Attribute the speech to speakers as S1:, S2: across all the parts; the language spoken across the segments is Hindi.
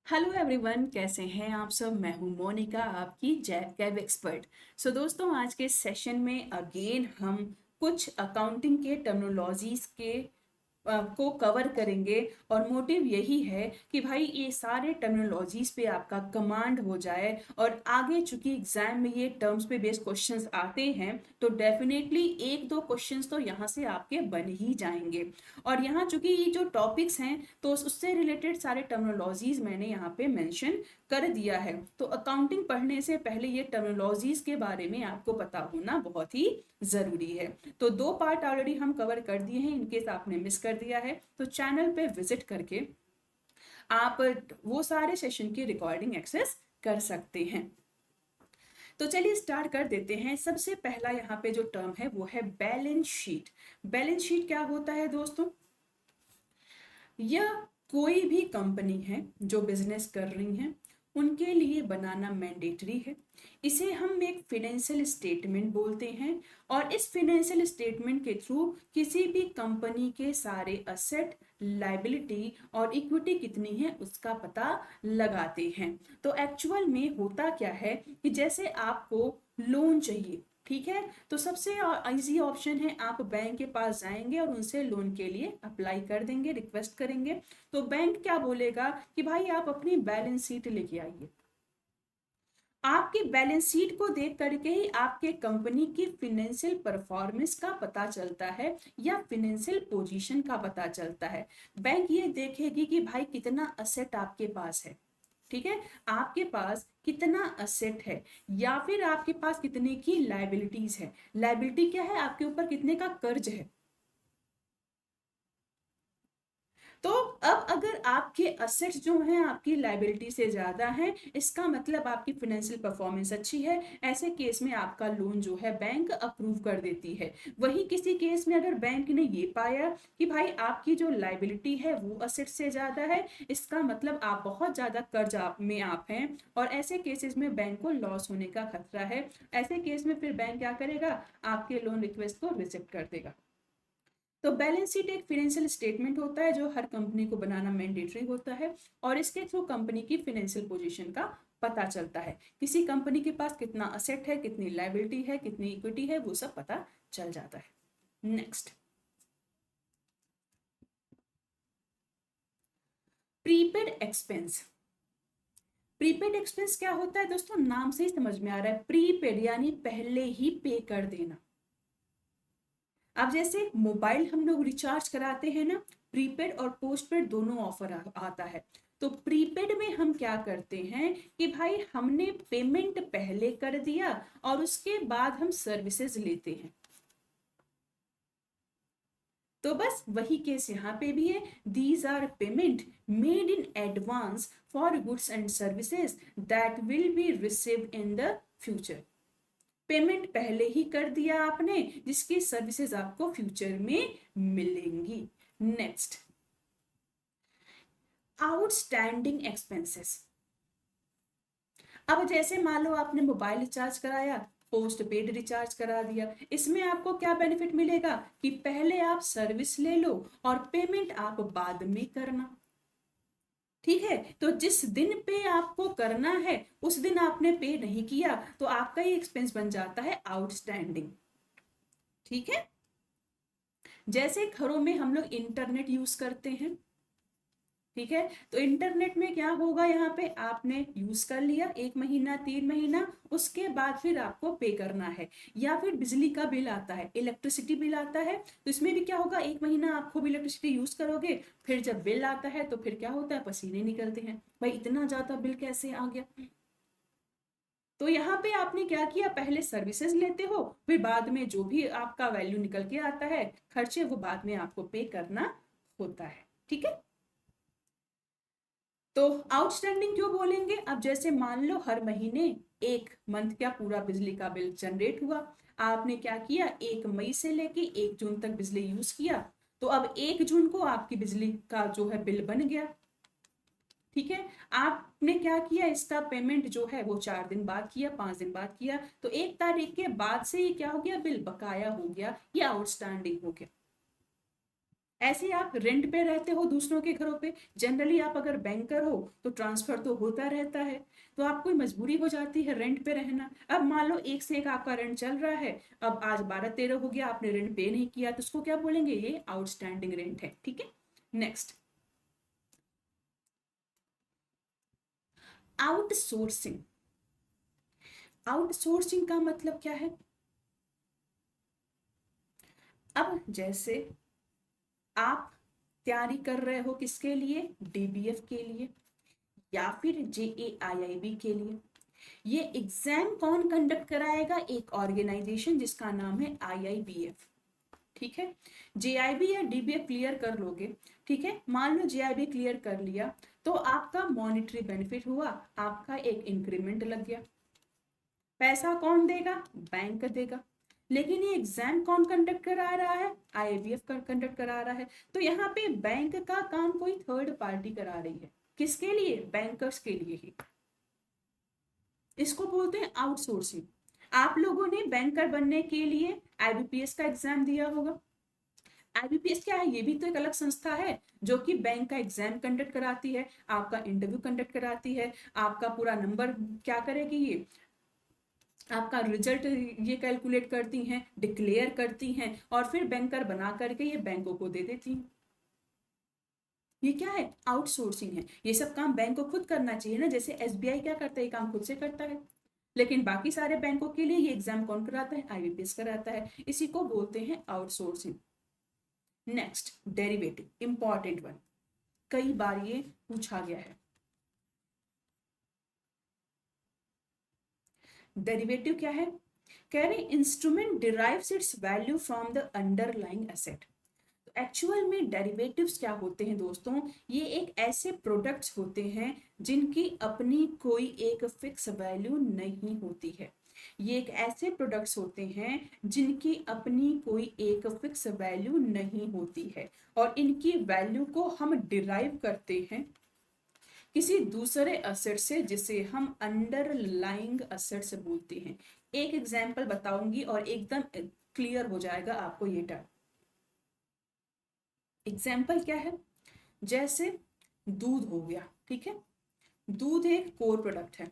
S1: हेलो एवरीवन, कैसे हैं आप सब। मैं हूं मोनिका, आपकी जैब कैब एक्सपर्ट। दोस्तों, आज के सेशन में अगेन हम कुछ अकाउंटिंग के टर्मिनोलॉजीज को कवर करेंगे। और मोटिव यही है कि भाई ये सारे टर्मिनोलॉजीज पे आपका कमांड हो जाए। और आगे चूंकि एग्जाम में ये टर्म्स पे बेस्ड क्वेश्चंस आते हैं, तो डेफिनेटली एक दो क्वेश्चंस तो यहाँ से आपके बन ही जाएंगे। और यहाँ चूंकि ये जो टॉपिक्स हैं, तो उससे रिलेटेड सारे टर्मिनोलॉजीज मैंने यहाँ पे मेंशन कर दिया है। तो अकाउंटिंग पढ़ने से पहले ये टर्मिनोलॉजीज के बारे में आपको पता होना बहुत ही जरूरी है। तो दो पार्ट ऑलरेडी हम कवर कर दिए हैं, इनकेस आपने मिस कर दिया है तो चैनल पे विजिट करके आप वो सारे सेशन की रिकॉर्डिंग एक्सेस कर सकते हैं। तो चलिए स्टार्ट कर देते हैं। सबसे पहला यहाँ पे जो टर्म है वो है बैलेंस शीट। बैलेंस शीट क्या होता है दोस्तों? यह कोई भी कंपनी है जो बिजनेस कर रही है, उनके लिए बनाना मैंडेटरी है। इसे हम एक फिनेंशियल स्टेटमेंट बोलते हैं। और इस फिनेंशियल स्टेटमेंट के थ्रू किसी भी कंपनी के सारे असेट, लाइबिलिटी और इक्विटी कितनी है उसका पता लगाते हैं। तो एक्चुअल में होता क्या है कि जैसे आपको लोन चाहिए, ठीक है, तो सबसे इजी ऑप्शन है आप बैंक के पास जाएंगे और उनसे लोन के लिए अप्लाई कर देंगे, रिक्वेस्ट करेंगे। तो बैंक क्या बोलेगा कि भाई आप अपनी बैलेंस शीट लेके आइए। आपकी बैलेंस शीट को देख करके ही आपके कंपनी की फिनेंशियल परफॉर्मेंस का पता चलता है या फिनेंशियल पोजीशन का पता चलता है। बैंक ये देखेगी कि भाई कितना असेट आपके पास है, ठीक है, आपके पास कितना असेट है, या फिर आपके पास कितने की लाइबिलिटीज है। लाइबिलिटी क्या है? आपके ऊपर कितने का कर्ज है। तो अब अगर आपके असेट्स जो हैं आपकी लाइबिलिटी से ज्यादा हैं, इसका मतलब आपकी फाइनेंशियल परफॉर्मेंस अच्छी है। ऐसे केस में आपका लोन जो है बैंक अप्रूव कर देती है। वही किसी केस में अगर बैंक ने ये पाया कि भाई आपकी जो लाइबिलिटी है वो असेट से ज्यादा है, इसका मतलब आप बहुत ज्यादा कर्ज आप हैं, और ऐसे केसेस में बैंक को लॉस होने का खतरा है। ऐसे केस में फिर बैंक क्या करेगा? आपके लोन रिक्वेस्ट को रिजेक्ट कर देगा। तो बैलेंस शीट एक फाइनेंशियल स्टेटमेंट होता है जो हर कंपनी को बनाना मैंडेटरी होता है। और इसके थ्रू कंपनी की फाइनेंशियल पोजीशन का पता चलता है। किसी कंपनी के पास कितना असेट है, कितनी लाइबिलिटी है, कितनी इक्विटी है, वो सब पता चल जाता है। Next, prepaid expense. Prepaid expense क्या होता है दोस्तों? नाम से ही समझ में आ रहा है, प्रीपेड यानी पहले ही पे कर देना। अब जैसे मोबाइल हम लोग रिचार्ज कराते हैं ना, प्रीपेड और पोस्टपेड दोनों ऑफर आता है। तो प्रीपेड में हम क्या करते हैं कि भाई हमने पेमेंट पहले कर दिया और उसके बाद हम सर्विसेज लेते हैं। तो बस वही केस यहाँ पे भी है। These are payment made in advance for goods and services that will be received in the future. Payment पहले ही कर दिया आपने, जिसकी सर्विसेज आपको फ्यूचर में मिलेंगी। Next, outstanding expenses. अब जैसे मान लो आपने मोबाइल रिचार्ज कराया, पोस्ट पेड रिचार्ज करा दिया, इसमें आपको क्या बेनिफिट मिलेगा कि पहले आप सर्विस ले लो और पेमेंट आप बाद में करना। ठीक है, तो जिस दिन पे आपको करना है उस दिन आपने पे नहीं किया तो आपका ये एक्सपेंस बन जाता है आउटस्टैंडिंग। ठीक है, जैसे घरों में हम लोग इंटरनेट यूज करते हैं, ठीक है, तो इंटरनेट में क्या होगा, यहाँ पे आपने यूज कर लिया 1 महीना 3 महीना, उसके बाद फिर आपको पे करना है। या फिर बिजली का बिल आता है, इलेक्ट्रिसिटी बिल आता है, तो इसमें भी क्या होगा, 1 महीना आप खूब इलेक्ट्रिसिटी यूज करोगे, फिर जब बिल आता है तो फिर क्या होता है, पसीने निकलते हैं, भाई इतना ज्यादा बिल कैसे आ गया। तो यहाँ पे आपने क्या किया, पहले सर्विसेज लेते हो, फिर बाद में जो भी आपका वैल्यू निकल के आता है खर्चे, वो बाद में आपको पे करना होता है। ठीक है, तो आउटस्टैंडिंग क्यों बोलेंगे? अब जैसे मान लो हर महीने 1 मंथ का पूरा बिजली का बिल जनरेट हुआ, आपने क्या किया, 1 मई से लेके 1 जून तक बिजली यूज किया, तो अब 1 जून को आपकी बिजली का जो है बिल बन गया। ठीक है, आपने क्या किया, इसका पेमेंट जो है वो 4 दिन बाद किया, 5 दिन बाद किया, तो 1 तारीख के बाद से ही क्या हो गया, बिल बकाया हो गया या आउटस्टैंडिंग हो गया। ऐसे आप रेंट पे रहते हो दूसरों के घरों पे, जनरली आप अगर बैंकर हो तो ट्रांसफर तो होता रहता है, तो आपको मजबूरी हो जाती है रेंट पे रहना। अब मान लो एक से एक आपका रेंट चल रहा है, अब आज 12-13 हो गया, आपने रेंट पे नहीं किया, तो उसको क्या बोलेंगे, ये आउटस्टैंडिंग रेंट है। ठीक है, नेक्स्ट, आउटसोर्सिंग। आउटसोर्सिंग का मतलब क्या है? अब जैसे आप तैयारी कर रहे हो किसके लिए, डीबीएफ के लिए या फिर जेएआईआईबी के लिए, ये एग्जाम कौन कंडक्ट कराएगा, एक ऑर्गेनाइजेशन जिसका नाम है आईआईबीएफ। ठीक है, जेआईबी या डीबीएफ क्लियर कर लोगे, ठीक है, मान लो जेआईबी क्लियर कर लिया, तो आपका मॉनिटरी बेनिफिट हुआ, आपका एक इंक्रीमेंट लग गया। पैसा कौन देगा, बैंक देगा। लेकिन ये एग्जाम कौन कंडक्ट करा रहा है, आईआईबीएफ कंडक्ट करा रहा है। तो यहाँ पे बैंक का काम कोई थर्ड पार्टी करा रही है, किसके लिए, बैंकर्स के लिए ही। इसको बोलते हैं आउटसोर्सिंग। आप लोगों ने बैंकर बनने के लिए आईबीपीएस का एग्जाम दिया होगा। आईबीपीएस क्या है, ये भी तो एक अलग संस्था है जो कि बैंक का एग्जाम कंडक्ट कराती है, आपका इंटरव्यू कंडक्ट कराती है, आपका पूरा नंबर क्या करेगी ये, आपका रिजल्ट ये कैलकुलेट करती हैं, डिक्लेयर करती हैं, और फिर बैंकर बना करके ये बैंकों को दे देती हैं। ये क्या है, आउटसोर्सिंग है। ये सब काम बैंक को खुद करना चाहिए ना, जैसे एसबीआई क्या करता है, ये काम खुद से करता है। लेकिन बाकी सारे बैंकों के लिए ये एग्जाम कौन कराता है, आईबीपीएस कराता है। इसी को बोलते हैं outsourcing. Next, derivative, important one, कई बार ये पूछा गया है। डेरिवेटिव क्या है, कह रहे instrument derives it's value from the underlying asset. Actual में डेरिवेटिव्स क्या होते हैं दोस्तों, ये एक ऐसे प्रोडक्ट्स होते हैं जिनकी अपनी कोई एक फिक्स वैल्यू नहीं होती है। ये एक ऐसे प्रोडक्ट्स होते हैं जिनकी अपनी कोई एक फिक्स वैल्यू नहीं होती है, और इनकी वैल्यू को हम डिराइव करते हैं किसी दूसरे असेट से, जिसे हम अंडरलाइंग असेट से बोलते हैं। एक एग्जांपल बताऊंगी और एकदम क्लियर हो जाएगा आपको ये टर्म। एग्जाम्पल क्या है, जैसे दूध हो गया, ठीक है, दूध एक कोर प्रोडक्ट है।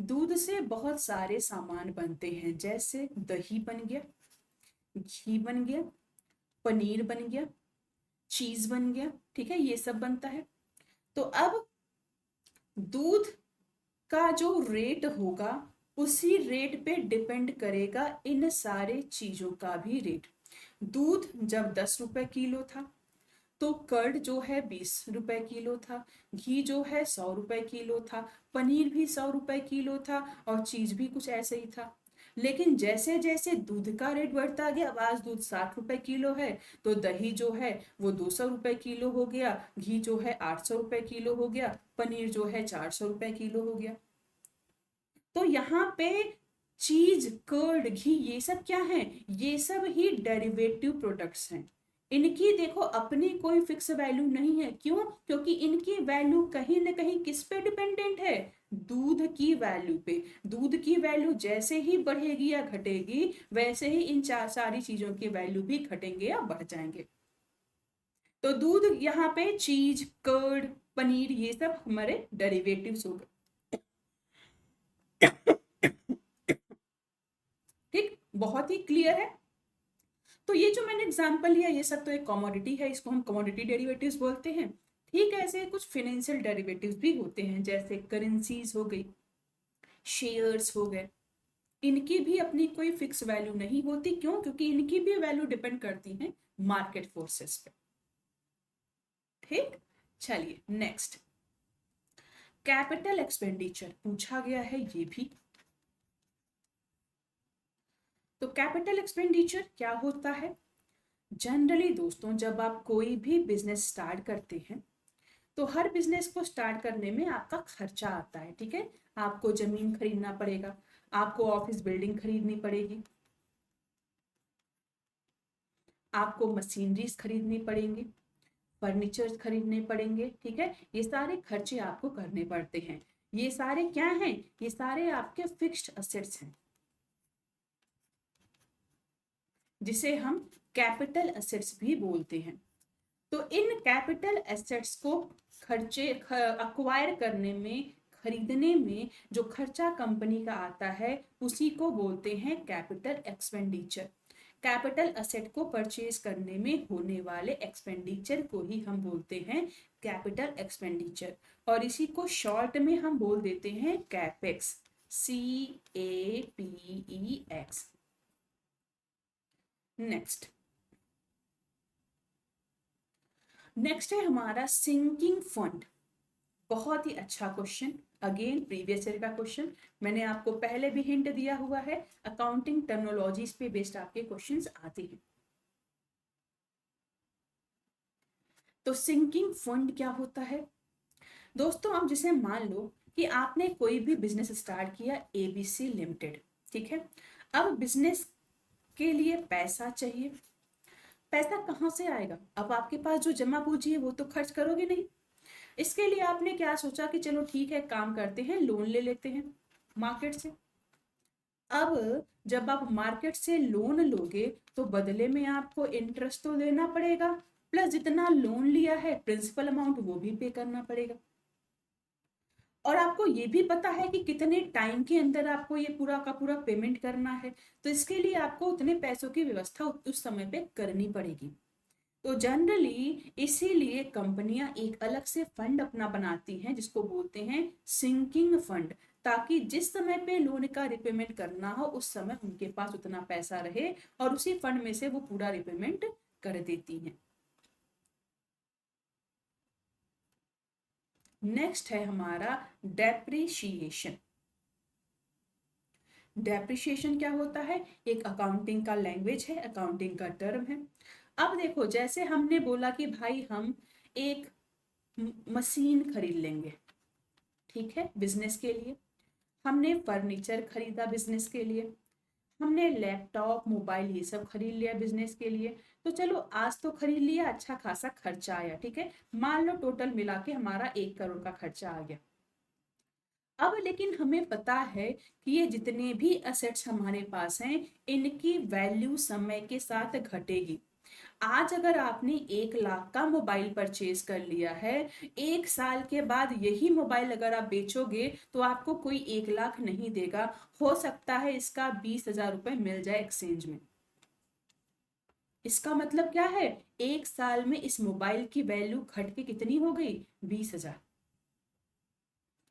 S1: दूध से बहुत सारे सामान बनते हैं, जैसे दही बन गया, घी बन गया, पनीर बन गया, चीज बन गया, ठीक है, ये सब बनता है। तो अब दूध का जो रेट होगा, उसी रेट पे डिपेंड करेगा इन सारे चीजों का भी रेट। दूध जब 10 रुपए किलो था, तो कर्ड जो है 20 रुपए किलो था, घी जो है 100 रुपए किलो था, पनीर भी 100 रुपए किलो था, और चीज भी कुछ ऐसे ही था। लेकिन जैसे जैसे दूध का रेट बढ़ता गया, अब आज दूध 60 रुपए किलो है, तो दही जो है वो 200 रुपए किलो हो गया, घी जो है 800 रुपए किलो हो गया, पनीर जो है 400 रुपए किलो हो गया। तो यहाँ पे चीज, कर्ड, घी, ये सब क्या है, ये सब ही डेरिवेटिव प्रोडक्ट्स हैं। इनकी देखो अपनी कोई फिक्स वैल्यू नहीं है, क्यों, क्योंकि इनकी वैल्यू कहीं ना कहीं किस पे डिपेंडेंट है, दूध की वैल्यू पे। दूध की वैल्यू जैसे ही बढ़ेगी या घटेगी, वैसे ही इन चार सारी चीजों की वैल्यू भी घटेंगे या बढ़ जाएंगे। तो दूध, यहाँ पे चीज, कर्ड, पनीर, ये सब हमारे डेरिवेटिव्स हो गए। ठीक, बहुत ही क्लियर है। तो ये जो मैंने एग्जांपल लिया, ये सब तो एक कमोडिटी है, इसको हम कमोडिटी डेरिवेटिव्स बोलते हैं। ठीक है, ऐसे कुछ फाइनेंशियल डेरिवेटिव्स भी होते हैं, जैसे करेंसीज हो गई, शेयर्स हो गए। इनकी भी अपनी कोई फिक्स वैल्यू नहीं होती, क्यों, क्योंकि इनकी भी वैल्यू डिपेंड करती है मार्केट फोर्सेस पे। ठीक, चलिए नेक्स्ट, कैपिटल एक्सपेंडिचर पूछा गया है ये भी। तो कैपिटल एक्सपेंडिचर क्या होता है, जनरली दोस्तों जब आप कोई भी बिजनेस स्टार्ट करते हैं, तो हर बिजनेस को स्टार्ट करने में आपका खर्चा आता है, ठीक है। आपको जमीन खरीदना पड़ेगा, आपको ऑफिस बिल्डिंग खरीदनी पड़ेगी, आपको मशीनरीज खरीदनी पड़ेंगी, फर्नीचर खरीदने पड़ेंगे, ठीक है, ये सारे खर्चे आपको करने पड़ते हैं। ये सारे क्या हैं, ये सारे आपके फिक्स्ड असेट्स हैं, जिसे हम कैपिटल असेट्स भी बोलते हैं। तो इन कैपिटल एसेट्स को अक्वायर करने में, खरीदने में जो खर्चा कंपनी का आता है उसी को बोलते हैं कैपिटल एक्सपेंडिचर। कैपिटल एसेट को परचेज करने में होने वाले एक्सपेंडिचर को ही हम बोलते हैं कैपिटल एक्सपेंडिचर, और इसी को शॉर्ट में हम बोल देते हैं कैपेक्स, CAPEX। नेक्स्ट है हमारा सिंकिंग फंड। बहुत ही अच्छा क्वेश्चन, अगेन प्रीवियस ईयर का क्वेश्चन, मैंने आपको पहले भी हिंट दिया हुआ है, अकाउंटिंग टर्मिनोलॉजीज पे बेस्ड आपके क्वेश्चंस आते हैं। तो सिंकिंग फंड क्या होता है दोस्तों? अब जैसे मान लो कि आपने कोई भी बिजनेस स्टार्ट किया, ABC लिमिटेड, ठीक है। अब बिजनेस के लिए पैसा चाहिए, पैसा कहाँ से आएगा? अब आपके पास जो जमा पूंजी है वो तो खर्च करोगे नहीं। इसके लिए आपने क्या सोचा कि चलो ठीक है, काम करते हैं, लोन ले लेते हैं मार्केट से। अब जब आप मार्केट से लोन लोगे तो बदले में आपको इंटरेस्ट तो देना पड़ेगा, प्लस जितना लोन लिया है प्रिंसिपल अमाउंट वो भी पे करना पड़ेगा। और आपको ये भी पता है कि कितने टाइम के अंदर आपको ये पूरा का पूरा पेमेंट करना है, तो इसके लिए आपको उतने पैसों की व्यवस्था उस समय पे करनी पड़ेगी। तो जनरली इसीलिए कंपनियां एक अलग से फंड अपना बनाती हैं जिसको बोलते हैं सिंकिंग फंड, ताकि जिस समय पे लोन का रिपेमेंट करना हो उस समय उनके पास उतना पैसा रहे और उसी फंड में से वो पूरा रिपेमेंट कर देती हैं। नेक्स्ट है हमारा डेप्रिशिएशन। डेप्रिशिएशन क्या होता है? एक अकाउंटिंग का लैंग्वेज है, अकाउंटिंग का टर्म है। अब देखो, जैसे हमने बोला कि भाई हम एक मशीन खरीद लेंगे, ठीक है, बिजनेस के लिए। हमने फर्नीचर खरीदा बिजनेस के लिए, हमने लैपटॉप मोबाइल ये सब खरीद लिया बिजनेस के लिए। तो चलो आज तो खरीद लिया, अच्छा खासा खर्चा आया, ठीक है, मान लो टोटल मिला के हमारा 1 करोड़ का खर्चा आ गया। अब लेकिन हमें पता है कि ये जितने भी असेट्स हमारे पास हैं इनकी वैल्यू समय के साथ घटेगी। आज अगर आपने 1 लाख का मोबाइल परचेज कर लिया है, 1 साल के बाद यही मोबाइल अगर आप बेचोगे तो आपको कोई 1 लाख नहीं देगा, हो सकता है इसका 20,000 रुपए मिल जाए एक्सचेंज में। इसका मतलब क्या है? 1 साल में इस मोबाइल की वैल्यू घट के कितनी हो गई? 20,000।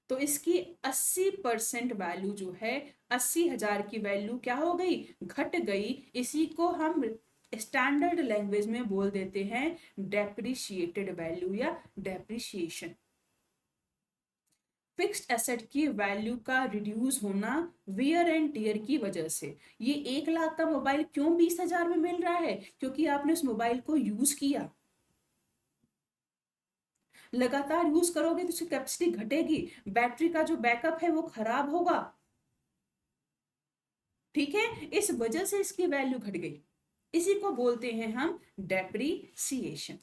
S1: तो इसकी 80% वैल्यू जो है, 80,000 की वैल्यू क्या हो गई? घट गई। इसी को हम स्टैंडर्ड लैंग्वेज में बोल देते हैं डेप्रिशिएटेड वैल्यू या डेप्रिशिएशन। फिक्स्ड एसेट की वैल्यू का रिड्यूस होना वियर एंड टियर की वजह से। ये 1 लाख का मोबाइल क्यों 20,000 में मिल रहा है? क्योंकि आपने उस मोबाइल को यूज किया, लगातार यूज करोगे तो उसकी कैपेसिटी घटेगी, बैटरी का जो बैकअप है वो खराब होगा, ठीक है, इस वजह से इसकी वैल्यू घट गई। इसी को बोलते हैं हम डेप्रीसिएशन,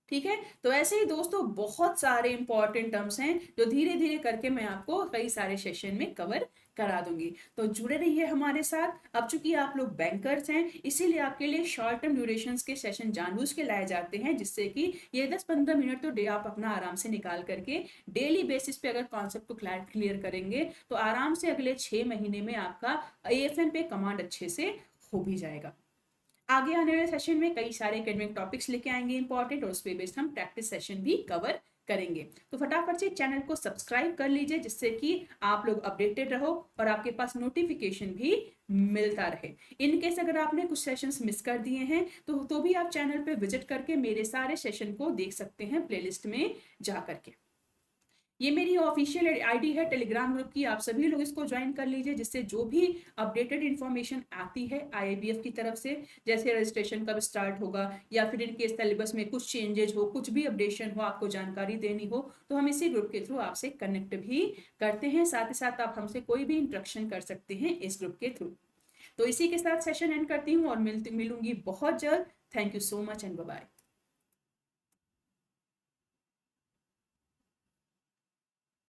S1: ठीक है। तो ऐसे ही दोस्तों बहुत सारे इंपॉर्टेंट टर्म्स हैं जो धीरे धीरे करके मैं आपको कई सारे सेशन में कवर करा दूंगी, तो जुड़े रहिए हमारे साथ। अब चूंकि आप लोग बैंकर्स हैं इसीलिए आपके लिए शॉर्ट टर्म ड्यूरेशन के सेशन जानबूझ के लाए जाते हैं, जिससे कि ये 10-15 मिनट तो डे आप अपना आराम से निकाल करके डेली बेसिस पे अगर कॉन्सेप्ट को क्लियर करेंगे तो आराम से अगले 6 महीने में आपका AFM पे कमांड अच्छे से हो भी जाएगा। आगे आने वाले सेशन में कई सारे एकेडमिक टॉपिक्स लेके आएंगे इंपॉर्टेंट, और उस पे बेस्ड हम प्रैक्टिस सेशन भी कवर करेंगे। तो फटाफट से चैनल को सब्सक्राइब कर लीजिए जिससे कि आप लोग अपडेटेड रहो और आपके पास नोटिफिकेशन भी मिलता रहे। इन केस अगर आपने कुछ सेशंस मिस कर दिए हैं तो भी आप चैनल पे विजिट करके मेरे सारे सेशन को देख सकते हैं प्लेलिस्ट में जा करके। ये मेरी ऑफिशियल आईडी है टेलीग्राम ग्रुप की, आप सभी लोग इसको ज्वाइन कर लीजिए, जिससे जो भी अपडेटेड इन्फॉर्मेशन आती है IABF की तरफ से, जैसे रजिस्ट्रेशन कब स्टार्ट होगा या फिर इनके सिलेबस में कुछ चेंजेस हो, कुछ भी अपडेशन हो, आपको जानकारी देनी हो, तो हम इसी ग्रुप के थ्रू आपसे कनेक्ट भी करते हैं। साथ ही साथ आप हमसे कोई भी इंट्रैक्शन कर सकते हैं इस ग्रुप के थ्रू। तो इसी के साथ सेशन एंड करती हूँ और मिलूंगी बहुत जल्द। Thank you so much and bye bye.